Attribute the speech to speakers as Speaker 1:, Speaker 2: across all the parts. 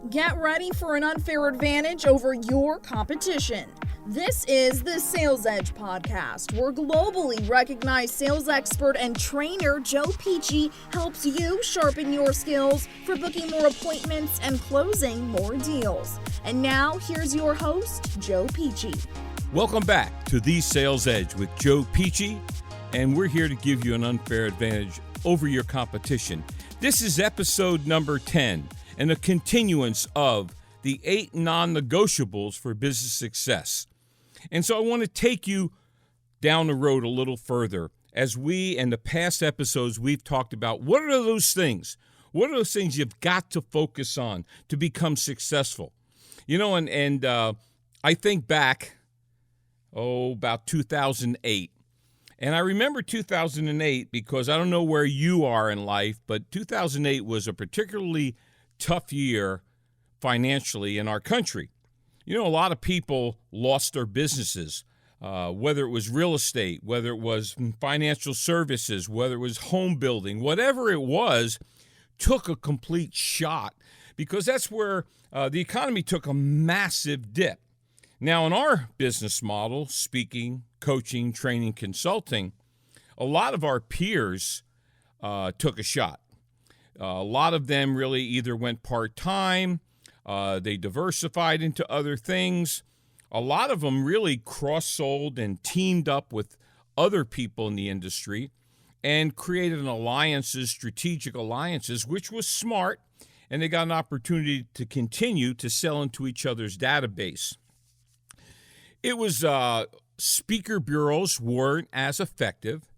Speaker 1: Get ready for an unfair advantage over your competition. This is the Sales Edge podcast, where globally recognized sales expert and trainer Joe Pici helps you sharpen your skills for booking more appointments and closing more deals. And now, here's your host, Joe Pici.
Speaker 2: Welcome back to the Sales Edge with Joe Pici, and we're here to give you an unfair advantage over your competition. This is episode number 10 and a continuance of the 8 non-negotiables for business success. And so I want to take you down the road a little further as we, in the past episodes, we've talked about what are those things? What are those things you've got to focus on to become successful? You know, and I think back, about 2008. And I remember 2008 because I don't know where you are in life, but 2008 was a particularly tough year financially in our country. You know, a lot of people lost their businesses, whether it was real estate, whether it was financial services, whether it was home building, whatever it was, took a complete shot because that's where the economy took a massive dip. Now, in our business model, speaking, coaching, training, consulting, a lot of our peers took a shot. A lot of them really either went part-time, they diversified into other things. A lot of them really cross-sold and teamed up with other people in the industry and created alliances, strategic alliances, which was smart, and they got an opportunity to continue to sell into each other's database. It was speaker bureaus weren't as effective.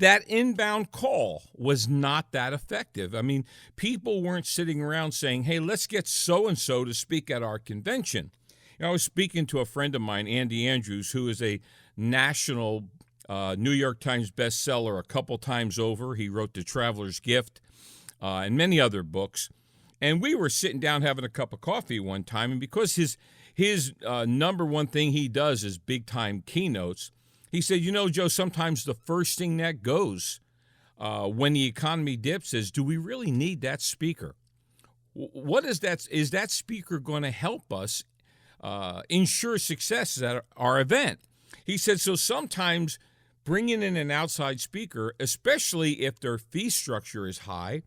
Speaker 2: That inbound call was not that effective. I mean, people weren't sitting around saying, hey, let's get so-and-so to speak at our convention. You know, I was speaking to a friend of mine, Andy Andrews, who is a national New York Times bestseller a couple times over. He wrote The Traveler's Gift and many other books. And we were sitting down having a cup of coffee one time, and because his number one thing he does is big-time keynotes, he said, you know, Joe, sometimes the first thing that goes when the economy dips is, do we really need that speaker? What is that? Is that speaker going to help us ensure success at our event? He said, so sometimes bringing in an outside speaker, especially if their fee structure is high,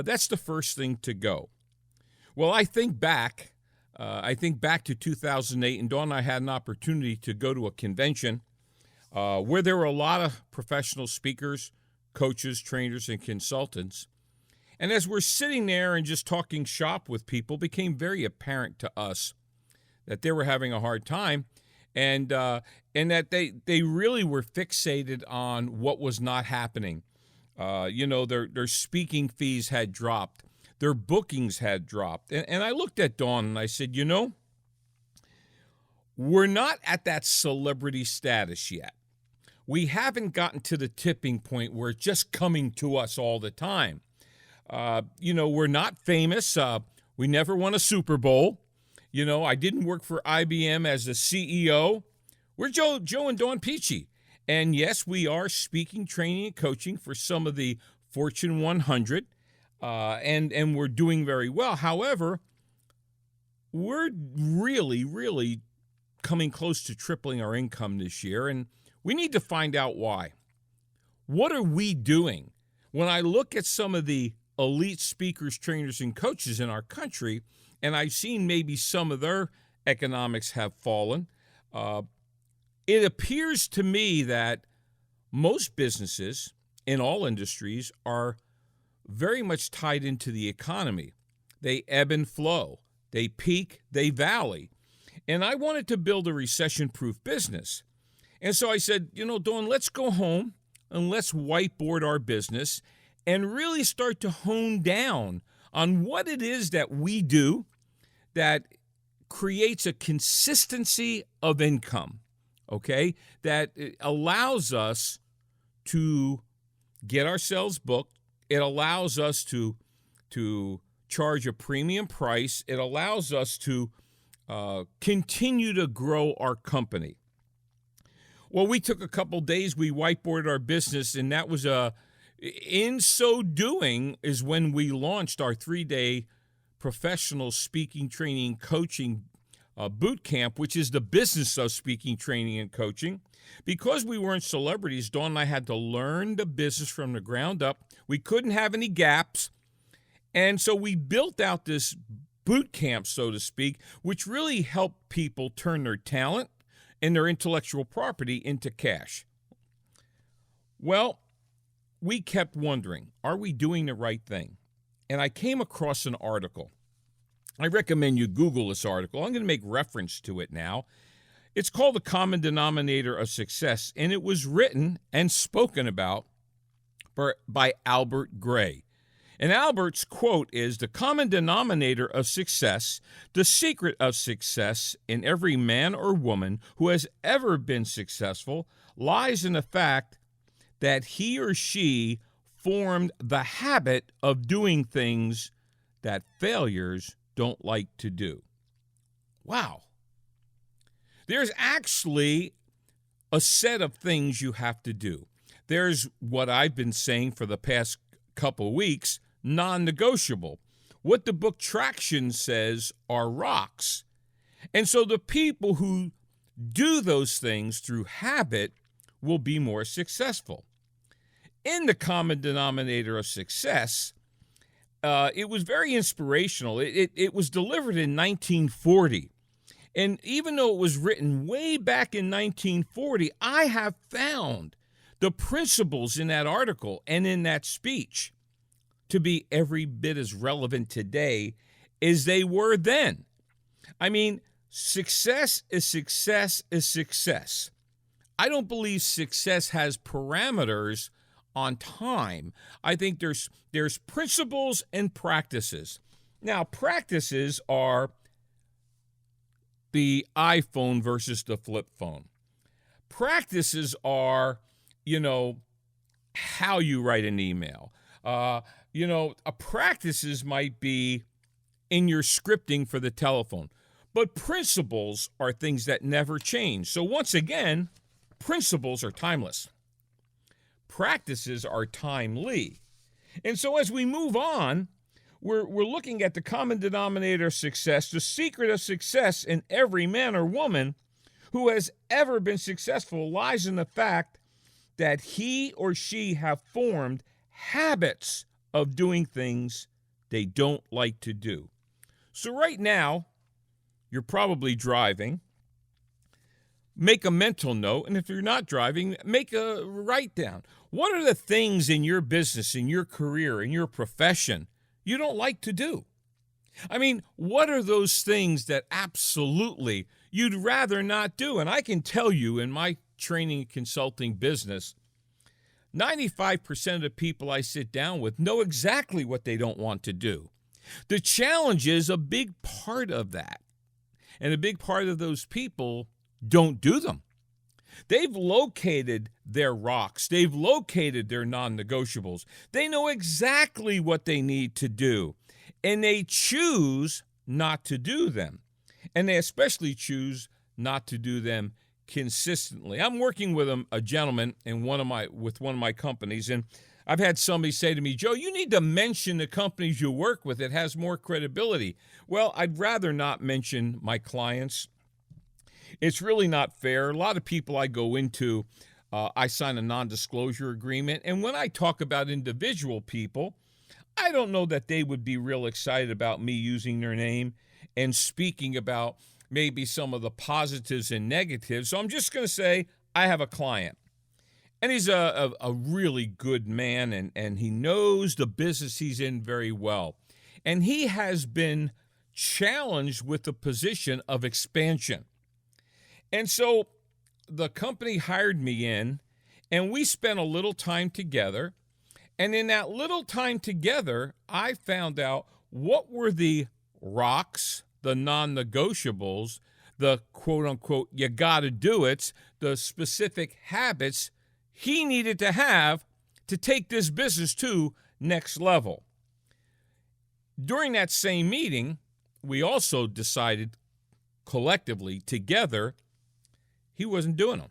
Speaker 2: that's the first thing to go. Well, I think back to 2008, and Dawn and I had an opportunity to go to a convention where there were a lot of professional speakers, coaches, trainers, and consultants. And as we're sitting there and just talking shop with people, it became very apparent to us that they were having a hard time and that they really were fixated on what was not happening. Their speaking fees had dropped. Their bookings had dropped. And I looked at Dawn and I said, you know, we're not at that celebrity status yet. We haven't gotten to the tipping point where it's just coming to us all the time. We're not famous. We never won a Super Bowl. You know, I didn't work for IBM as the CEO. We're Joe and Dawn Pici. And yes, we are speaking, training, and coaching for some of the Fortune 100, and we're doing very well. However, we're really, really coming close to tripling our income this year, and we need to find out why. What are we doing? When I look at some of the elite speakers, trainers, and coaches in our country, and I've seen maybe some of their economics have fallen, it appears to me that most businesses in all industries are very much tied into the economy. They ebb and flow. They peak, they valley. And I wanted to build a recession-proof business. And so I said, you know, Dawn, let's go home and let's whiteboard our business and really start to hone down on what it is that we do that creates a consistency of income, okay, that allows us to get ourselves booked. It allows us to charge a premium price. It allows us to continue to grow our company. Well, we took a couple days, we whiteboarded our business, and that was in so doing is when we launched our 3-day professional speaking, training, coaching boot camp, which is the business of speaking, training, and coaching. Because we weren't celebrities, Dawn and I had to learn the business from the ground up. We couldn't have any gaps. And so we built out this boot camp, so to speak, which really helped people turn their talent and their intellectual property into cash. Well, we kept wondering, are we doing the right thing? And I came across an article. I recommend you Google this article. I'm going to make reference to it now. It's called The Common Denominator of Success, and it was written and spoken about by Albert Gray. And Albert's quote is, "The common denominator of success, the secret of success in every man or woman who has ever been successful, lies in the fact that he or she formed the habit of doing things that failures don't like to do." Wow. There's actually a set of things you have to do. There's what I've been saying for the past couple weeks, non-negotiable. What the book Traction says are rocks. And so the people who do those things through habit will be more successful. In the common denominator of success, it was very inspirational. It was delivered in 1940. And even though it was written way back in 1940, I have found the principles in that article and in that speech to be every bit as relevant today as they were then. I mean, success is success is success. I don't believe success has parameters on time. I think there's principles and practices. Now, practices are the iPhone versus the flip phone. Practices are, how you write an email. Practices might be in your scripting for the telephone. But principles are things that never change. So once again, principles are timeless. Practices are timely. And so as we move on, we're looking at the common denominator of success, the secret of success in every man or woman who has ever been successful lies in the fact that he or she have formed habits of doing things they don't like to do. So right now, you're probably driving. Make a mental note, and if you're not driving, make a write down. What are the things in your business, in your career, in your profession you don't like to do? I mean, what are those things that absolutely you'd rather not do? And I can tell you in my training and consulting business, 95% of the people I sit down with know exactly what they don't want to do. The challenge is a big part of that. And a big part of those people don't do them. They've located their rocks. They've located their non-negotiables. They know exactly what they need to do. And they choose not to do them. And they especially choose not to do them consistently. I'm working with a gentleman with one of my companies, and I've had somebody say to me, "Joe, you need to mention the companies you work with. It has more credibility." Well, I'd rather not mention my clients. It's really not fair. A lot of people I go into, I sign a non-disclosure agreement, and when I talk about individual people, I don't know that they would be real excited about me using their name and speaking about maybe some of the positives and negatives. So I'm just going to say I have a client. And he's a really good man, and he knows the business he's in very well. And he has been challenged with the position of expansion. And so the company hired me in, and we spent a little time together. And in that little time together, I found out what were the rocks, the non-negotiables, the quote-unquote you gotta do it, the specific habits he needed to have to take this business to next level. During that same meeting, we also decided collectively together he wasn't doing them.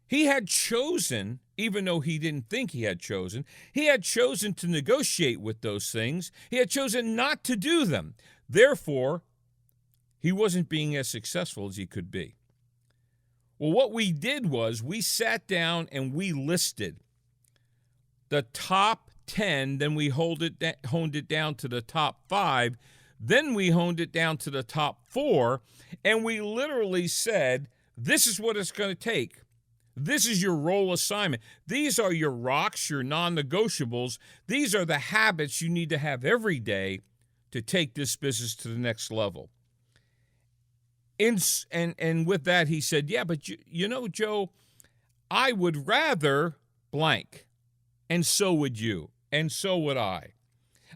Speaker 2: He had chosen even though he didn't think he had chosen. He had chosen to negotiate with those things. He had chosen not to do them. Therefore, he wasn't being as successful as he could be. Well, what we did was we sat down and we listed the top 10, then we honed it down to the top 5, then we honed it down to the top 4, and we literally said, this is what it's going to take. This is your role assignment. These are your rocks, your non-negotiables. These are the habits you need to have every day to take this business to the next level. And with that, he said, yeah, but you know, Joe, I would rather blank, and so would you, and so would I.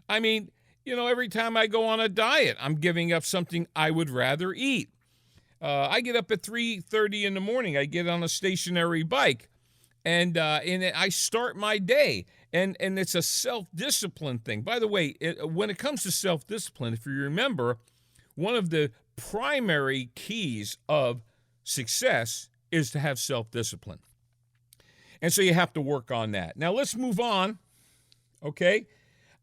Speaker 2: I mean, you know, every time I go on a diet, I'm giving up something I would rather eat. I get up at 3:30 in the morning. I get on a stationary bike, and I start my day. And it's a self-discipline thing. By the way, when it comes to self-discipline, if you remember, one of the primary keys of success is to have self-discipline. And so you have to work on that. Now let's move on, okay?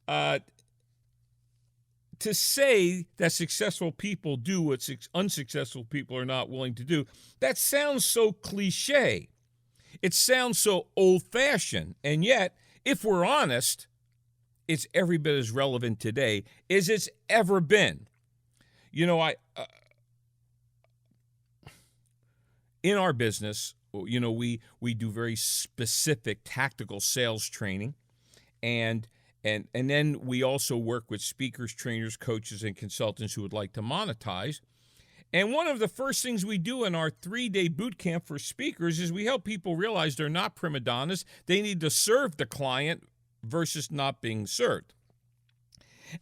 Speaker 2: To say that successful people do what unsuccessful people are not willing to do, that sounds so cliche. It sounds so old-fashioned. And yet, if we're honest, it's every bit as relevant today as it's ever been. You know, in our business, you know, we do very specific tactical sales training, and then we also work with speakers, trainers, coaches, and consultants who would like to monetize. And one of the first things we do in our 3-day boot camp for speakers is we help people realize they're not prima donnas. They need to serve the client versus not being served.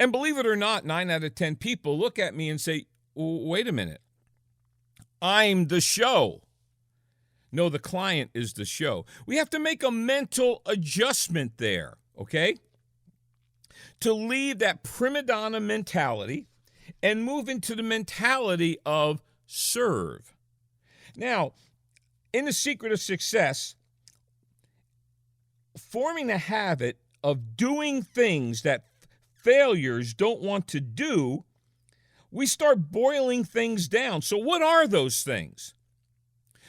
Speaker 2: And believe it or not, 9 out of 10 people look at me and say, wait a minute, I'm the show. No, the client is the show. We have to make a mental adjustment there, okay? To leave that prima donna mentality and move into the mentality of serve. Now, in The Secret of Success, forming a habit of doing things that failures don't want to do, we start boiling things down. So what are those things?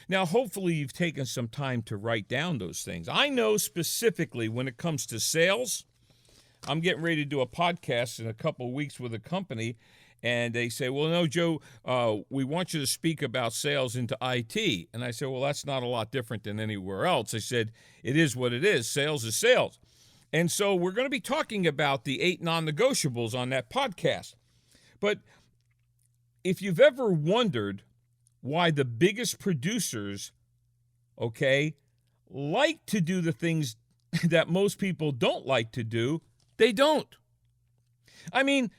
Speaker 2: Now, hopefully you've taken some time to write down those things. I know specifically when it comes to sales, I'm getting ready to do a podcast in a couple of weeks with a company, and they say, well, no, Joe, we want you to speak about sales into IT. And I said, well, that's not a lot different than anywhere else. I said, it is what it is. Sales is sales. And so we're going to be talking about the 8 non-negotiables on that podcast. But if you've ever wondered why the biggest producers, okay, like to do the things that most people don't like to do, they don't. I mean,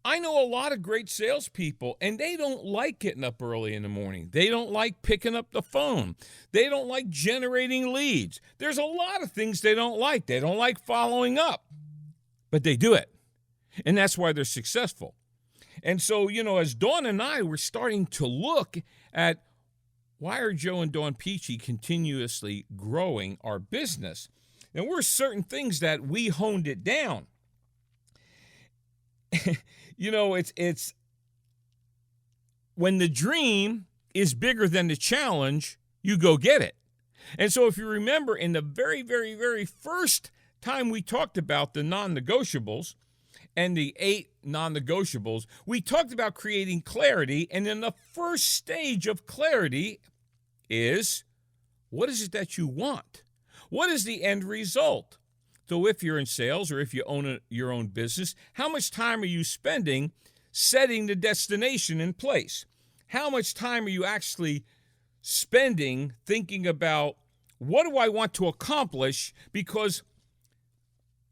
Speaker 2: I know a lot of great salespeople, and they don't like getting up early in the morning. They don't like picking up the phone. They don't like generating leads. There's a lot of things they don't like. They don't like following up, but they do it, and that's why they're successful. And so, you know, as Dawn and I were starting to look at why are Joe and Dawn Pici continuously growing our business, and there were certain things that we honed it down. You know, it's when the dream is bigger than the challenge, you go get it. And so if you remember in the very, very, very first time we talked about the non-negotiables and the 8 non-negotiables, we talked about creating clarity. And then the first stage of clarity is, what is it that you want? What is the end result? So if you're in sales or if you own your own business, how much time are you spending setting the destination in place? How much time are you actually spending thinking about, what do I want to accomplish? Because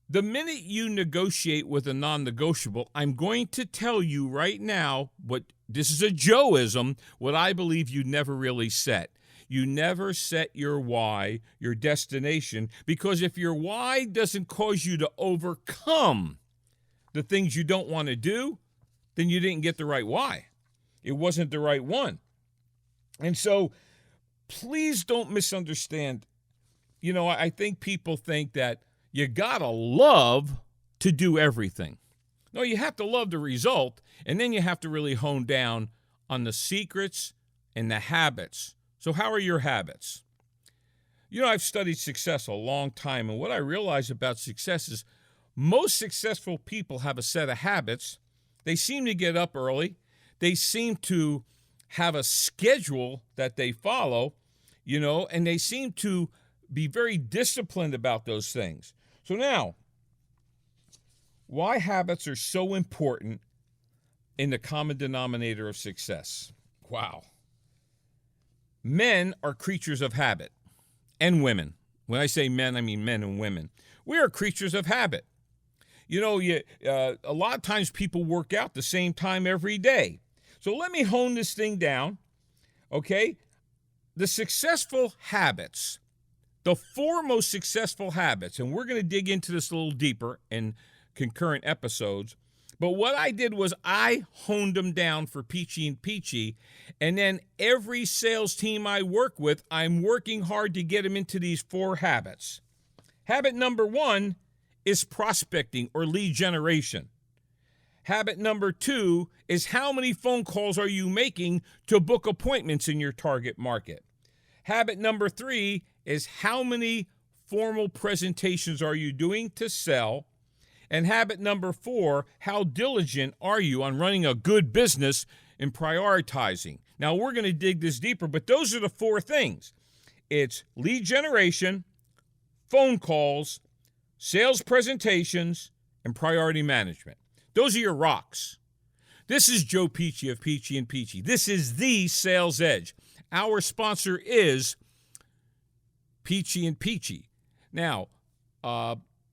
Speaker 2: the minute you negotiate with a non-negotiable, I'm going to tell you right now, this is a Joeism, what I believe you never really set. You never set your why, your destination, because if your why doesn't cause you to overcome the things you don't want to do, then you didn't get the right why. It wasn't the right one. And so please don't misunderstand I think people think that you gotta love to do everything. No, you have to love the result, and then you have to really hone down on the secrets and the habits. So how are your habits? I've studied success a long time, and what I realize about success is most successful people have a set of habits. They seem to get up early. They seem to have a schedule that they follow, and they seem to be very disciplined about those things. So now, why habits are so important in the common denominator of success? Wow. Men are creatures of habit, and women. When I say men, I mean men and women. We are creatures of habit. A lot of times people work out the same time every day. So let me hone this thing down, okay? The successful habits, the 4 most successful habits, and we're going to dig into this a little deeper in concurrent episodes. But what I did was I honed them down for Pici and Pici, and then every sales team I work with, I'm working hard to get them into these 4 habits. Habit number 1 is prospecting or lead generation. Habit number 2 is how many phone calls are you making to book appointments in your target market. Habit number 3 is how many formal presentations are you doing to sell. And habit number 4, how diligent are you on running a good business and prioritizing? Now, we're going to dig this deeper, but those are the 4 things. It's lead generation, phone calls, sales presentations, and priority management. Those are your rocks. This is Joe Pici of Pici and Pici. This is the Sales Edge. Our sponsor is Pici and Pici. Now,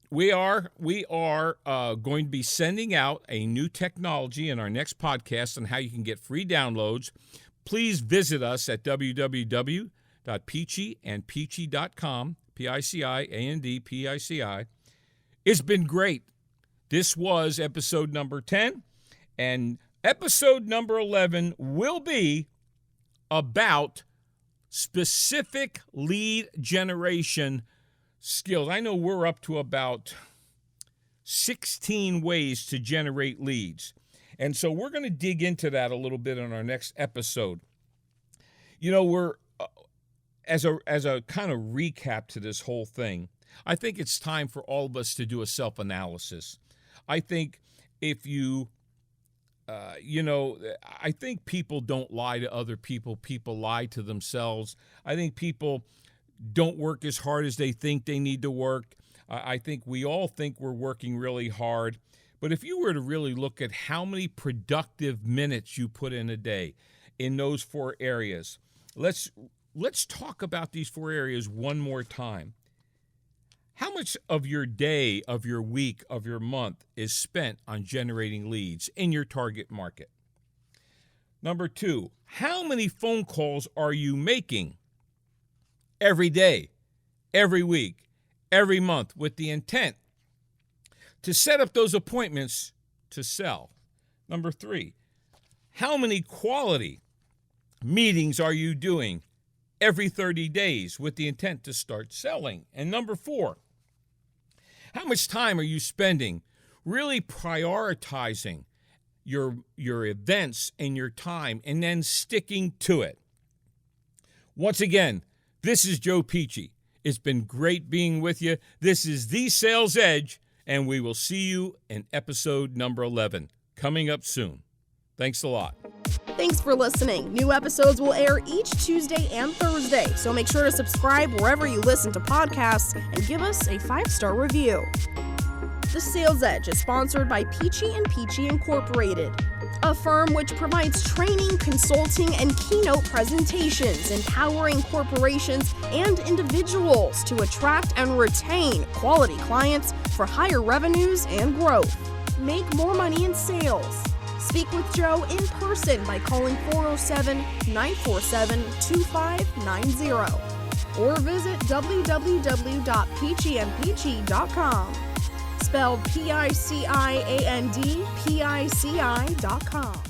Speaker 2: we are going to be sending out a new technology in our next podcast on how you can get free downloads. Please visit us at www.piciandpici.com, P-I-C-I-A-N-D-P-I-C-I. It's been great. This was episode number 10, and episode number 11 will be about specific lead generation skills. I know we're up to about 16 ways to generate leads. And so we're going to dig into that a little bit in our next episode. We're as a kind of recap to this whole thing, I think it's time for all of us to do a self-analysis. I think if I think people don't lie to other people. People lie to themselves. I think people don't work as hard as they think they need to work. I think we all think we're working really hard. But if you were to really look at how many productive minutes you put in a day in those 4 areas, let's talk about these 4 areas one more time. How much of your day, of your week, of your month is spent on generating leads in your target market? Number 2, how many phone calls are you making every day, every week, every month with the intent to set up those appointments to sell? Number 3, how many quality meetings are you doing every 30 days with the intent to start selling? And number 4, how much time are you spending really prioritizing your events and your time and then sticking to it? Once again, this is Joe Pici. It's been great being with you. This is The Sales Edge, and we will see you in episode number 11, coming up soon. Thanks a lot.
Speaker 1: Thanks for listening. New episodes will air each Tuesday and Thursday, so make sure to subscribe wherever you listen to podcasts and give us a 5-star review. The Sales Edge is sponsored by Pici and Pici Incorporated, a firm which provides training, consulting, and keynote presentations, empowering corporations and individuals to attract and retain quality clients for higher revenues and growth. Make more money in sales. Speak with Joe in person by calling 407-947-2590 or visit www.piciandpici.com, spelled P-I-C-I-A-N-D-P-I-C-I.com.